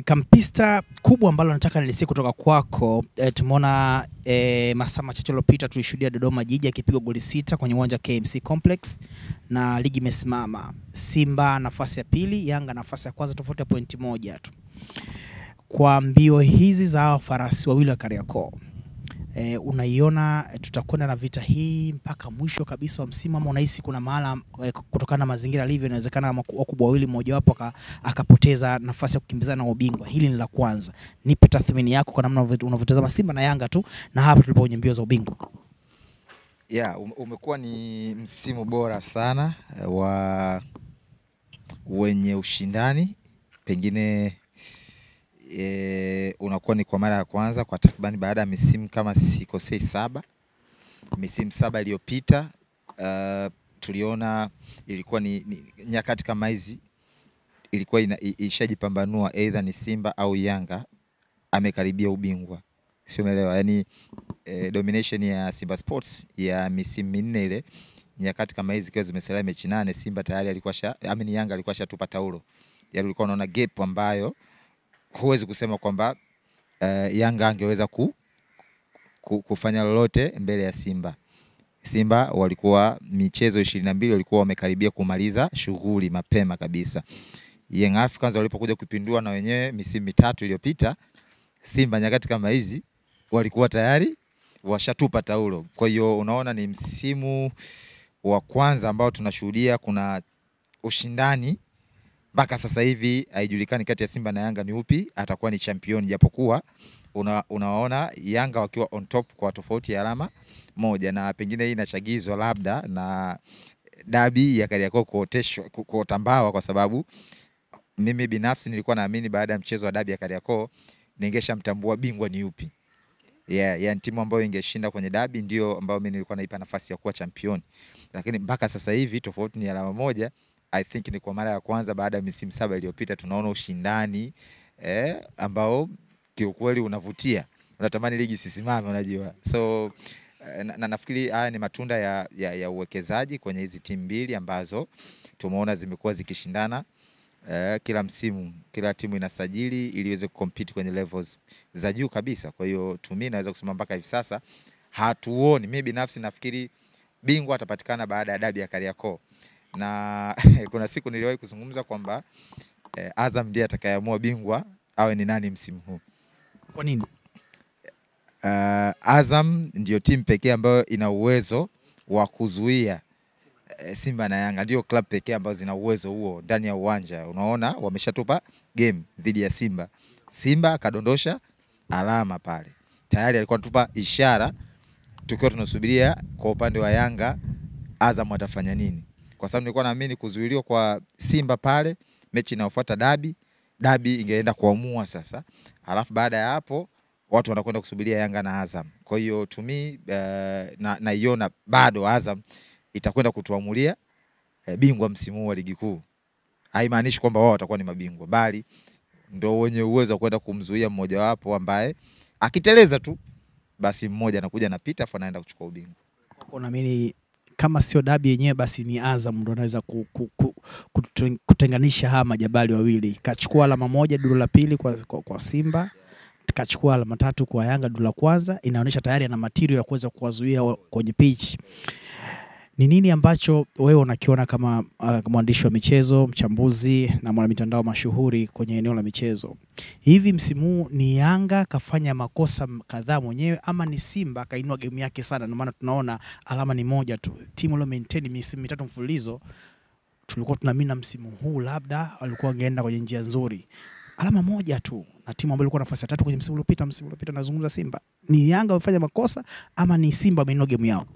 Kampista kubwa ambalo nataka nilisikia kutoka kwako, tumeona masaa machache yaliyopita tulishuhudia Dodoma Jiji akipigwa goli 6 kwenye uwanja KMC Complex na ligi imesimama. Simba nafasi ya pili, Yanga nafasi ya kwanza, tofauti ya pointi moja tu. Kwa mbio hizi za farasi wawili wa Kariakoo, unaiona tutakwenda na vita hii mpaka mwisho kabisa wa msimu, ama unahisi kuna mahala kutokana na mazingira alivyo inawezekana wakubwa wawili mmoja wapo akapoteza nafasi ya kukimbizana na ubingwa? Hili ni la kwanza. Nipe tathmini yako kwa namna unavyotazama Simba na Yanga tu na hapa tulipo kwenye mbio za ubingwa. Umekuwa ni msimu bora sana wenye ushindani. Pengine unakuwa ni kwa mara ya kwanza kwa takriban baada ya misimu kama sikosei 7. Misimu 7 iliyopita tuliona ilikuwa ni nyakati kama hizi ilikuwa ishajipambanua either ni Simba au Yanga amekaribia ubingwa. Sio, umeelewa? Yaani domination ya Simba Sports ya misimu 4 ile nyakati kama hizi kwa zimesalia mechi 8, Simba tayari alikuwa Yanga alikuwa shatupa taulo. Yaani ulikuwa unaona gap ambayo huwezi kusema kwamba Yanga angeweza kufanya lolote mbele ya Simba. Simba walikuwa michezo 22 walikuwa wamekaribia kumaliza shughuli mapema kabisa. Young Africans walipokuja kupindua na wenyewe misimu 3 iliyopita, Simba nyakati kama hizi walikuwa tayari washatupa taulo. Kwa hiyo unaona ni msimu wa kwanza ambao tunashuhudia kuna ushindani. Mpaka sasa hivi haijulikani kati ya Simba na Yanga ni upi atakuwa ni champion, japokuwa unaona Yanga wakiwa on top kwa tofauti ya alama 1, na pengine hii inachagizwa labda na dabi ya Kariakoo kuotambawa, kwa sababu mimi binafsi nilikuwa naamini baada ya mchezo wa dabi ya Kariakoo ningeshamtambua bingwa ni upi. Yani timu ambayo ingeshinda kwenye dabi ndio ambayo mimi nilikuwa naipa nafasi ya kuwa champion. Lakini mpaka sasa hivi tofauti ni alama 1. I think ni kwa mara ya kwanza baada ya misimu 7 iliyopita tunaona ushindani ambao kiukweli unavutia. Unatamani ligi sisimame, unajua. So nafikiri haya ni matunda ya uwekezaji kwenye hizi timu mbili ambazo tumeona zimekuwa zikishindana kila msimu. Kila timu inasajili ili iweze kucompete kwenye levels za juu kabisa. Kwa hiyo mimi naweza kusema mpaka hivi sasa hatuoni, mimi binafsi nafikiri bingwa atapatikana baada ya dabi ya Kariakoo. Na kuna siku niliwahi kuzungumza kwamba Azam ndiye atakayeamua bingwa awe ni nani msimu huu. Kwa nini? Azam ndio timu pekee ambayo ina uwezo wa kuzuia Simba na Yanga. Ndio club pekee ambazo zina uwezo huo ndani ya uwanja. Unaona wameshatupa game dhidi ya Simba. Simba akadondosha alama pale. Tayari alikuwa anatupa ishara tukiwa tunasubiria kwa upande wa Yanga Azam atafanya nini. Kwa sababu nilikuwa naamini kuzuiliwa kwa Simba pale mechi inayofuata dabi ingeenda kuamua sasa. Alafu baada ya hapo watu wanakwenda kusubiria Yanga na Azam. Kwa hiyo to me naiona bado Azam itakwenda kutuamulia bingwa msimu wa ligi kuu. Haimaanishi kwamba wao watakuwa ni mabingwa, bali ndio wenye uwezo wa kwenda kumzuia mmoja wapo ambaye akiteleza tu basi mmoja anakuja anapita afa anaenda kuchukua ubingwa. Kwa naamini kama sio dabi yenyewe basi ni Azam ndio anaweza kutenganisha haya majabali wawili. Kachukua alama 1 duru la pili kwa Simba, kachukua alama 3 kwa Yanga duru la kwanza. Inaonyesha tayari ana material ya kuweza kuwazuia kwenye pitch. Ni nini ambacho wewe unakiona kama mwandishi wa michezo, mchambuzi na mwana mitandao mashuhuri kwenye eneo la michezo? Hivi msimu ni Yanga kafanya makosa kadhaa mwenyewe, ama ni Simba kainua game yake sana? Ndio maana tunaona alama ni 1 tu. Timu ile maintain misimu 3 mfululizo. Tulikuwa tunaamini msimu huu labda walikuwa wangeenda kwenye njia nzuri. Alama 1 tu na timu ambayo ilikuwa nafasi ya 3 kwenye msimu uliopita nazungumza Simba. Ni Yanga wamefanya makosa ama ni Simba wameinua game yao?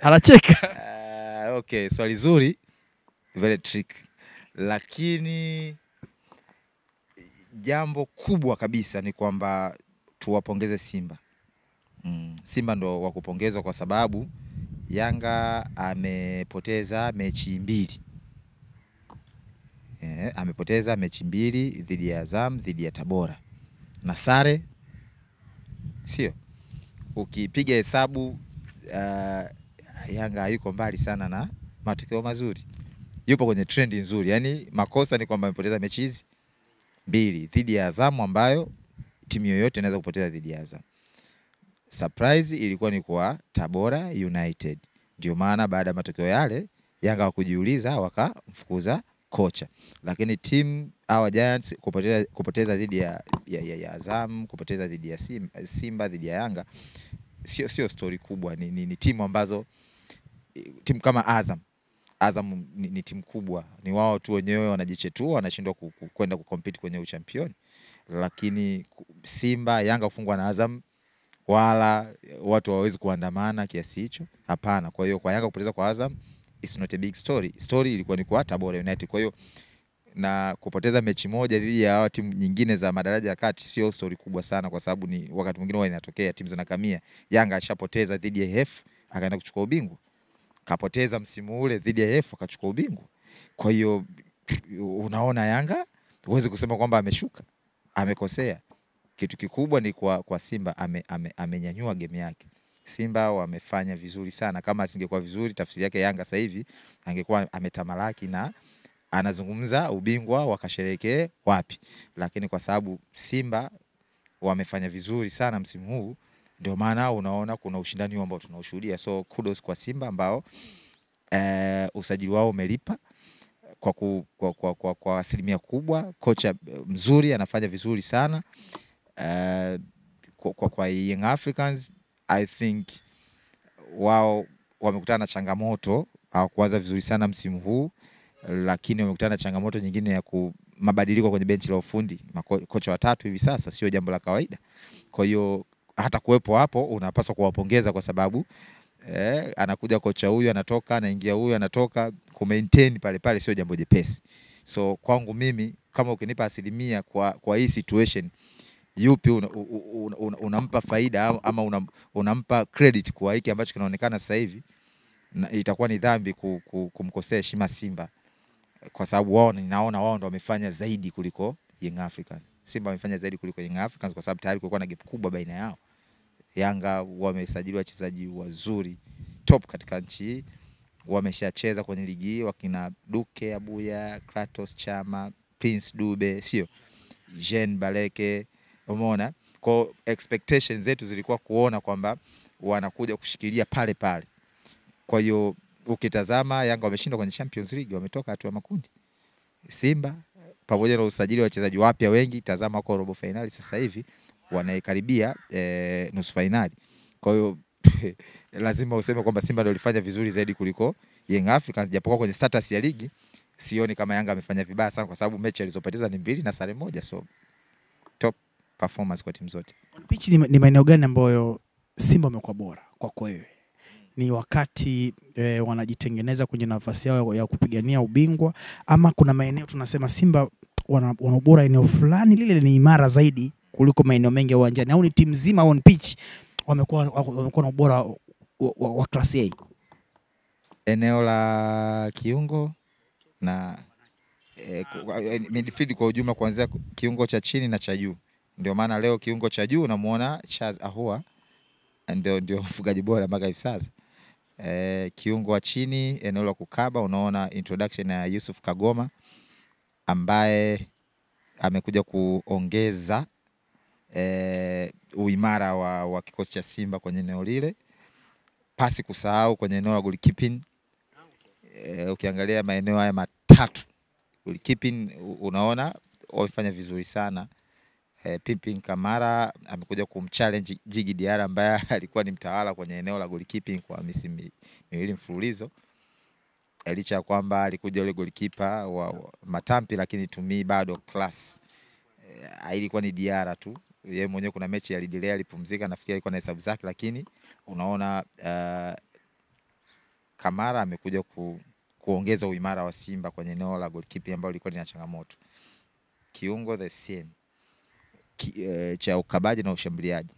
Anacheka. Okay, swali zuri, very trick. Lakini jambo kubwa kabisa ni kwamba tuwapongeze Simba. Simba ndo wakupongezwa kwa sababu Yanga amepoteza mechi 2. Amepoteza mechi 2 dhidi ya Azam, dhidi ya Tabora. Na sare sio. Ukipiga hesabu Yanga yuko mbali sana na matokeo mazuri. yupo kwenye trendi nzuri. Yani makosa ni kwamba amepoteza mechi hizi 2 dhidi ya Azam, ambayo timu yoyote inaweza kupoteza dhidi ya Azam. Surprise ilikuwa ni kwa Tabora United. Ndio maana baada ya matokeo yale Yanga wakujiuliza wakamfukuza kocha. Lakini timu hawa Giants kupoteza dhidi ya Azam, kupoteza dhidi ya Simba, dhidi ya Yanga sio story kubwa. Ni timu ambazo, timu kama Azam ni timu kubwa, ni wao tu wenyewe wanajichetua, wanashindwa kwenda kucompete kwenye uchampioni. Lakini Simba, Yanga kufungwa na Azam, wala watu hawawezi kuandamana kiasi hicho, hapana. Kwa hiyo kwa Yanga kupoteza kwa Azam it's not a big story. Story ilikuwa ni kwa Tabora United. Kwa hiyo na kupoteza mechi moja dhidi ya timu nyingine za madaraja ya kati sio story kubwa sana, kwa sababu ni wakati mwingine huwa inatokea timu zinakamia. Yanga ashapoteza dhidi ya HF akaenda kuchukua ubingwa, kapoteza msimu ule dhidi ya HF akachukua ubingwa. Kwa hiyo unaona Yanga huwezi kusema kwamba ameshuka, amekosea. Kitu kikubwa ni kwa Simba amenyanyua game yake. Simba wamefanya vizuri sana. Kama asingekuwa vizuri, tafsiri yake Yanga sasa hivi angekuwa ametamalaki na anazungumza ubingwa wakasherehekee wapi. Lakini kwa sababu Simba wamefanya vizuri sana msimu huu, ndio maana unaona kuna ushindani ambao tunaushuhudia. So kudos kwa Simba ambao usajili wao umelipa kwa asilimia kubwa. Kocha mzuri anafanya vizuri sana. Kwa Young Africans I think wao wamekutana na changamoto, hawakuanza vizuri sana msimu huu, lakini wamekutana na changamoto nyingine ya mabadiliko kwenye benchi la ufundi. Kocha watatu hivi sasa sio jambo la kawaida. Kwa hiyo hata kuwepo hapo unapaswa kuwapongeza, kwa sababu anakuja kocha huyu anatoka, anaingia huyu anatoka, ku-maintain pale sio jambo jepesi. So kwangu mimi, kama ukinipa asilimia kwa hii situation, yupi unampa faida ama unampa credit kwa hiki ambacho kinaonekana sasa hivi, itakuwa ni dhambi kumkosea heshima Simba, kwa sababu wao ninaona wao ndio wamefanya zaidi kuliko Young Africans. Simba wamefanya zaidi kuliko Young Africans kwa sababu tayari kulikuwa na gap kubwa baina yao. Yanga wamesajili wachezaji wazuri top katika nchi hii, wameshacheza kwenye ligi hii, wakina Duke Abuya, Kratos Chama, Prince Dube, sio Jean Baleke, umeona. Kwa expectations zetu zilikuwa kuona kwamba wanakuja kushikilia pale. Kwa hiyo ukitazama Yanga wameshinda kwenye Champions League, wametoka hatua ya makundi. Simba pamoja na usajili wa wachezaji wapya wengi, tazama wako robo finali sasa hivi, wanaikaribia nusu finali. Kwa hiyo lazima useme kwamba Simba ndio alifanya vizuri zaidi kuliko Young Africans, japokuwa kwenye status ya ligi sioni kama Yanga amefanya vibaya sana, kwa sababu mechi alizopoteza ni 2 na sare moja. So top performance kwa timu zote. Pitch ni maeneo gani ambayo Simba wamekuwa bora kwa wewe? Ni wakati wanajitengeneza kwenye nafasi yao ya kupigania ubingwa, ama kuna maeneo tunasema Simba wana ubora eneo fulani lile ni imara zaidi kuliko maeneo mengi ya uwanjani, au ni timu nzima on pitch wamekuwa na ubora wa class A? Eneo la kiungo na midfield kwa ujumla, kuanzia kiungo cha chini na cha juu. Ndio maana leo kiungo cha juu unamuona Charles Ahoua ndio mfungaji bora mpaka hivi sasa. Kiungo wa chini, eneo la kukaba, unaona introduction ya Yusuf Kagoma ambaye amekuja kuongeza uimara wa kikosi cha Simba kwenye eneo lile. Pasi kusahau kwenye eneo la goalkeeping. Ukiangalia maeneo haya matatu goalkeeping, unaona wamefanya vizuri sana. Pimpin Kamara amekuja kumchallenge Jigi Diarra ambaye alikuwa ni mtawala kwenye eneo la goalkeeping kwa misimu 2 mfululizo. Licha kwamba alikuja yule goalkeeper wa Matampi, lakini to me bado class ilikuwa ni Diarra tu. Yeye mwenyewe kuna mechi alidelea, alipumzika, nafikiri alikuwa na hesabu zake, lakini unaona Kamara amekuja kuongeza uimara wa Simba kwenye eneo la goalkeeping ambao lilikuwa lina changamoto. Kiungo the same, cha ukabaji na ushambuliaji.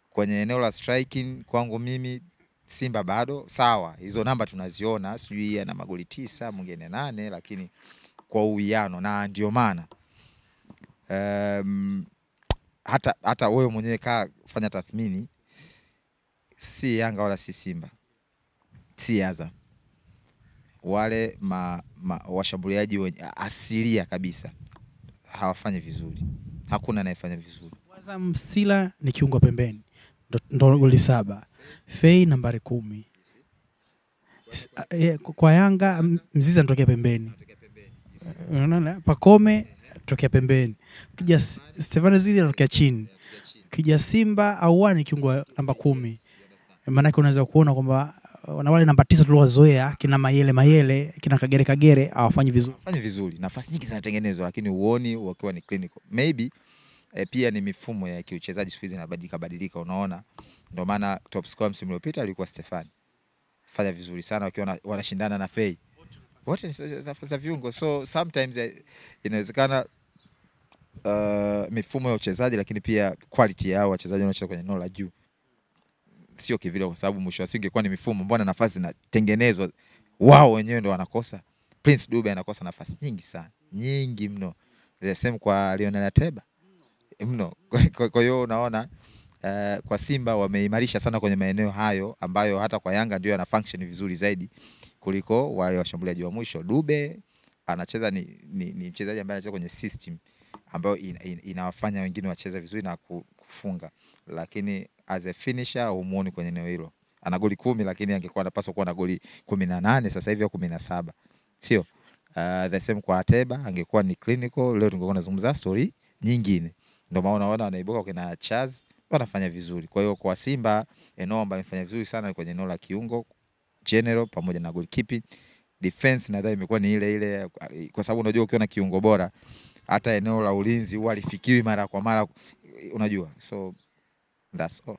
Kwenye eneo la striking kwangu mimi Simba bado sawa, hizo namba tunaziona, sijui ana magoli 9 mwingine 8, lakini kwa uwiano. Na ndio maana hata wewe mwenyewe fanya tathmini, si Yanga wala si Simba, si Azam, wale washambuliaji wenye asilia kabisa hawafanyi vizuri. Hakuna anayefanya vizuri. Azam Sila ni kiungo pembeni. Ndo goli 7. Fei nambari 10. Kwa Yanga Mzizi anatokea pembeni. Unaona? Pacome anatokea pembeni. Kija Stefano Zizi anatokea chini. Kija Simba Auani kiungo namba 10. Maana unaweza kuona kwamba na wale namba 9 tuliowazoea kina Mayele, kina Kagere hawafanyi vizuri. Hawafanyi vizuri. Nafasi nyingi zinatengenezwa lakini uoni wakiwa ni clinical. Maybe pia ni mifumo ya kiuchezaji siku hizi inabadilika unaona. Ndio maana top scorer msimu uliopita alikuwa Stefan. Fanya vizuri sana wakiwa wanashindana na Fei. Wote nafasi za viungo. So sometimes inawezekana mifumo ya uchezaji lakini pia quality yao wachezaji wanaocheza kwenye eneo la juu sio kivile, kwa sababu mwisho wa siku ingekuwa ni mifumo, mbona nafasi zinatengenezwa wao wenyewe ndio wanakosa. Prince Dube anakosa nafasi nyingi sana, nyingi mno. The same kwa Lionel Ateba mno. Kwa hiyo unaona kwa Simba wameimarisha sana kwenye maeneo hayo ambayo hata kwa Yanga ndio yana function vizuri zaidi kuliko wale washambuliaji wa mwisho. Dube anacheza ni mchezaji ambaye anacheza kwenye system ambayo inawafanya wengine wacheze vizuri na kufunga, lakini as a finisher humuoni kwenye eneo hilo. Ana goli 10 lakini angekuwa anapaswa kuwa na goli 18, sasa hivi 17. Sio? The same kwa Ateba, angekuwa ni clinical, leo tungekuwa tunazungumza story nyingine. Ndio maana unaona wanaibuka kina Chaz wanafanya vizuri. Kwa hiyo kwa Simba eneo ambalo amefanya vizuri sana kwenye eneo la kiungo general pamoja na goalkeeping. Defense nadhani imekuwa ni ile kwa sababu unajua ukiwa na kiungo bora hata eneo la ulinzi huwa lifikiwi mara kwa mara unajua. So that's all.